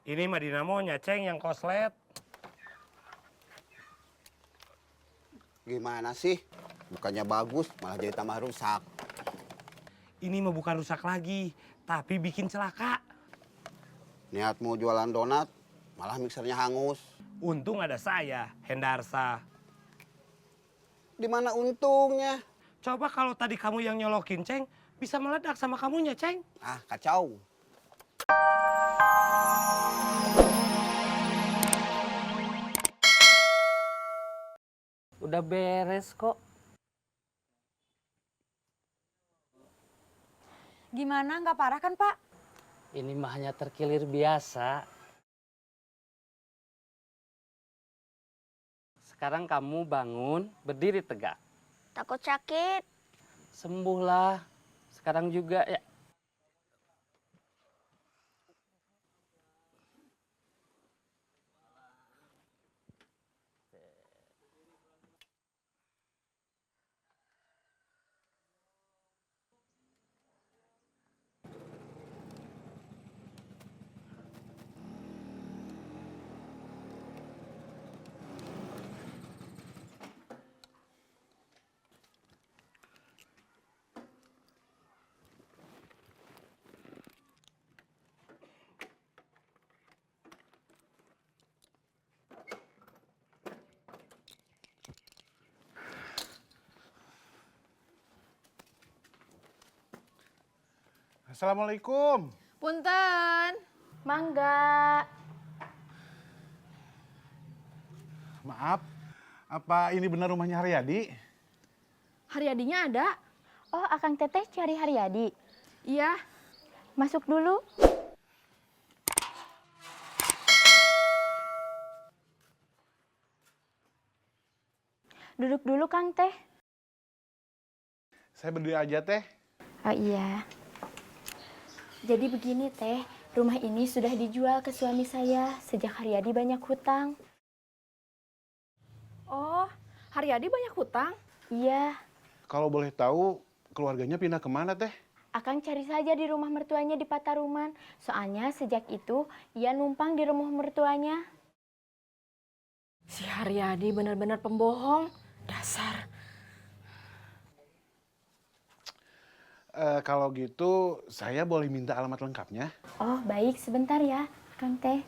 Ini mah dinamonya, Ceng, yang koslet. Gimana sih? Bukannya bagus, malah jadi tambah rusak. Ini mah bukan rusak lagi, tapi bikin celaka. Niat mau jualan donat, malah mixernya hangus. Untung ada saya, Hendarsa. Di mana untungnya? Coba kalau tadi kamu yang nyolokin, Ceng, bisa meledak sama kamunya, Ceng. Ah, kacau. Udah beres kok. Gimana, nggak parah kan Pak? Ini mah hanya terkilir biasa. Sekarang kamu bangun, berdiri tegak. Takut sakit. Sembuhlah. Sekarang juga ya. Assalamualaikum. Punten. Mangga. Maaf, apa ini benar rumahnya Haryadi? Haryadinya ada? Oh, Akang Teteh cari Haryadi. Iya. Masuk dulu. Duduk dulu, Kang Teh. Saya berdiri aja, Teh. Oh iya. Jadi begini, Teh. Rumah ini sudah dijual ke suami saya sejak Haryadi banyak hutang. Oh, Haryadi banyak hutang? Iya. Kalau boleh tahu, keluarganya pindah kemana, Teh? Akang cari saja di rumah mertuanya di Pataruman. Soalnya sejak itu ia numpang di rumah mertuanya. Si Haryadi benar-benar pembohong. Dasar. Kalau gitu, saya boleh minta alamat lengkapnya? Oh, baik. Sebentar ya, Kang Teh.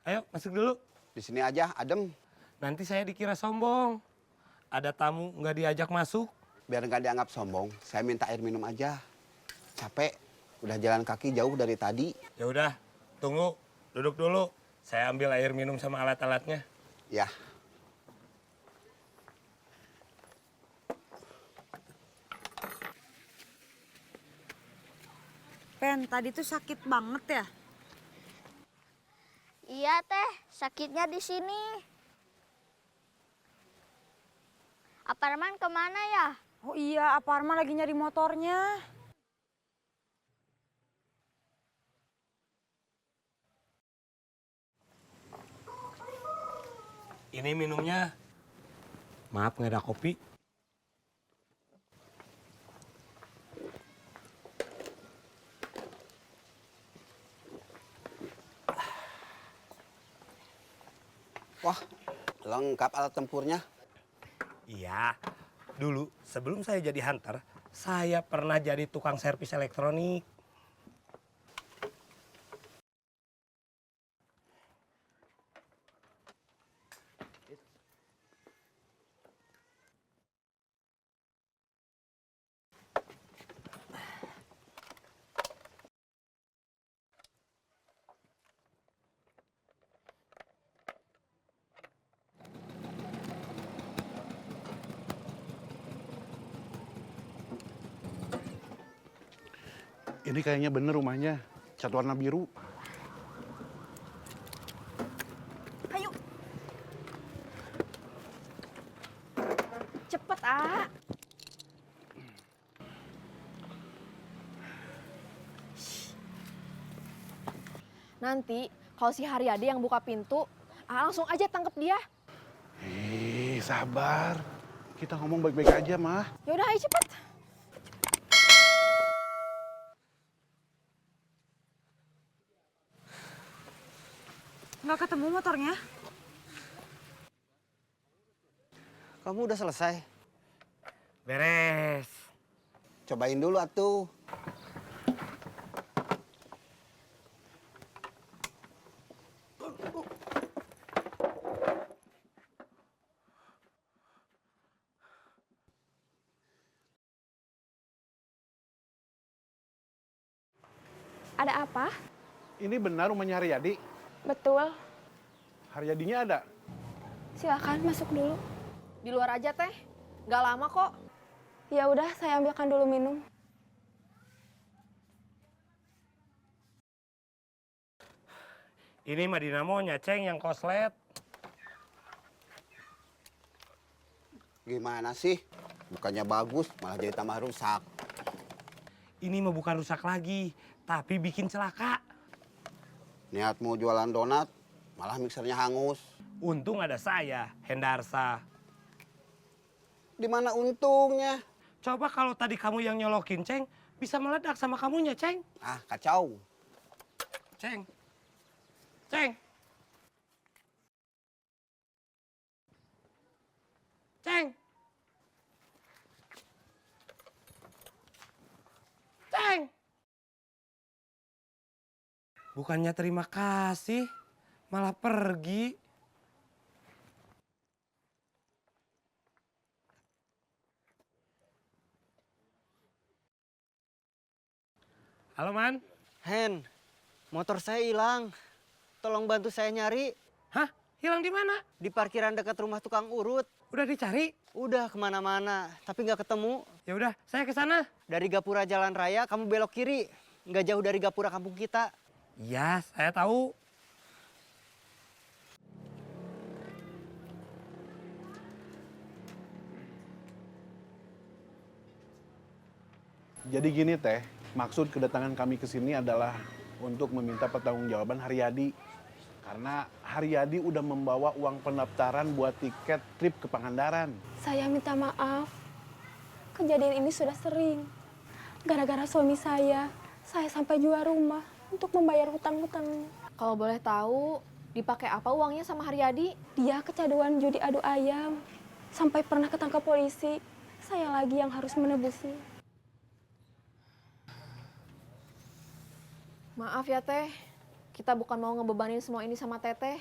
Ayo, masuk dulu. Di sini aja, adem. Nanti saya dikira sombong. Ada tamu nggak diajak masuk. Biar nggak dianggap sombong, saya minta air minum aja. Capek, udah jalan kaki jauh dari tadi. Ya udah, tunggu, duduk dulu. Saya ambil air minum sama alat-alatnya. Ya, Pen, tadi tuh sakit banget ya? Iya, Teh. Sakitnya di sini. Aparman kemana ya? Oh iya, Aparma lagi nyari motornya. Ini minumnya. Maaf, nggak ada kopi. wah, lengkap alat tempurnya. Iya, dulu sebelum saya jadi hunter, saya pernah jadi tukang servis elektronik. Ini kayaknya bener rumahnya, cat warna biru. Ayo. A. Nanti kalau si Haryadi yang buka pintu, langsung aja tangkep dia. Sabar. Kita ngomong baik-baik aja, Mah. Yaudah, ayo cepet. Nggak ketemu motornya? Kamu udah selesai? Beres. Cobain dulu atuh. Ada apa? Ini benar rumahnya Haryadi? Betul. Haryadinya ada? Silakan masuk dulu. Di luar aja teh, nggak lama kok. Ya udah, saya ambilkan dulu minum. Ini mah dinamonya, Ceng, yang koslet. Gimana sih? Bukannya bagus, malah jadi tambah rusak. Ini mah bukan rusak lagi, tapi bikin celaka. Niat mau jualan donat, malah mixernya hangus. Untung ada saya, Hendarsa. Di mana untungnya? Coba kalau tadi kamu yang nyolokin, Ceng, bisa meledak sama kamunya, Ceng. Ah, kacau. Ceng. Ceng. Ceng. Ceng. Bukannya terima kasih, malah pergi. Halo, Man. Hen, motor saya hilang. Tolong bantu saya nyari. Hah? Hilang di mana? Di parkiran dekat rumah tukang urut. Udah dicari? Udah kemana-mana, tapi nggak ketemu. Ya udah, saya ke sana. Dari Gapura Jalan Raya, kamu belok kiri. Nggak jauh dari Gapura kampung kita. Iya, saya tahu. Jadi gini, Teh. Maksud kedatangan kami ke sini adalah untuk meminta pertanggungjawaban Haryadi. Karena Haryadi udah membawa uang pendaftaran buat tiket trip ke Pangandaran. Saya minta maaf. Kejadian ini sudah sering. Gara-gara suami saya sampai jual rumah untuk membayar hutang-hutangnya. Kalau boleh tahu, dipakai apa uangnya sama Haryadi? Dia kecanduan judi adu ayam. Sampai pernah ketangkap polisi. Saya lagi yang harus menebusnya. Maaf ya Teh, kita bukan mau ngebebanin semua ini sama Teteh.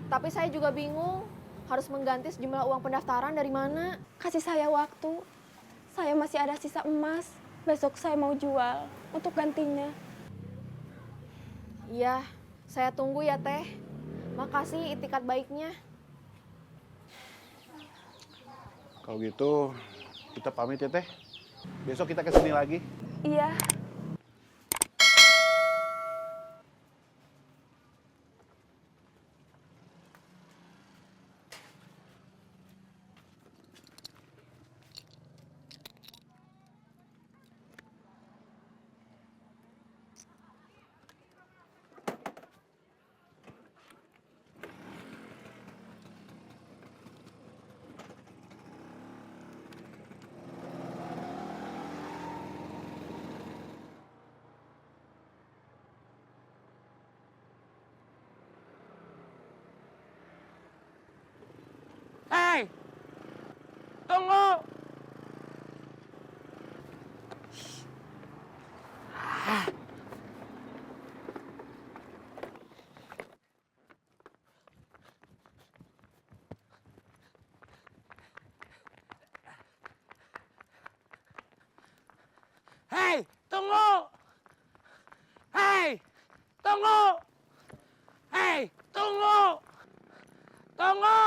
Tapi saya juga bingung, harus mengganti sejumlah uang pendaftaran dari mana? Kasih saya waktu. Saya masih ada sisa emas. Besok saya mau jual untuk gantinya. Iya, saya tunggu ya Teh. Makasih itikat baiknya. Kalau gitu, kita pamit ya, Teh. Besok kita kesini lagi. Iya. Hei! Tunggu! Hei! Tunggu! Hei! Tunggu! Hei! Tunggu! Tunggu!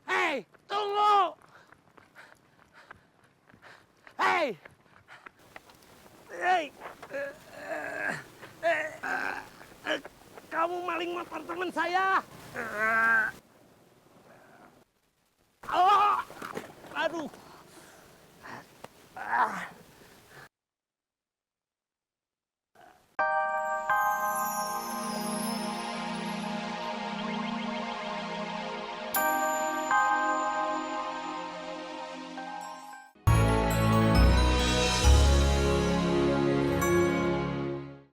Hei, tunggu! Hei! Hei! Kamu maling motor teman saya! Aduh.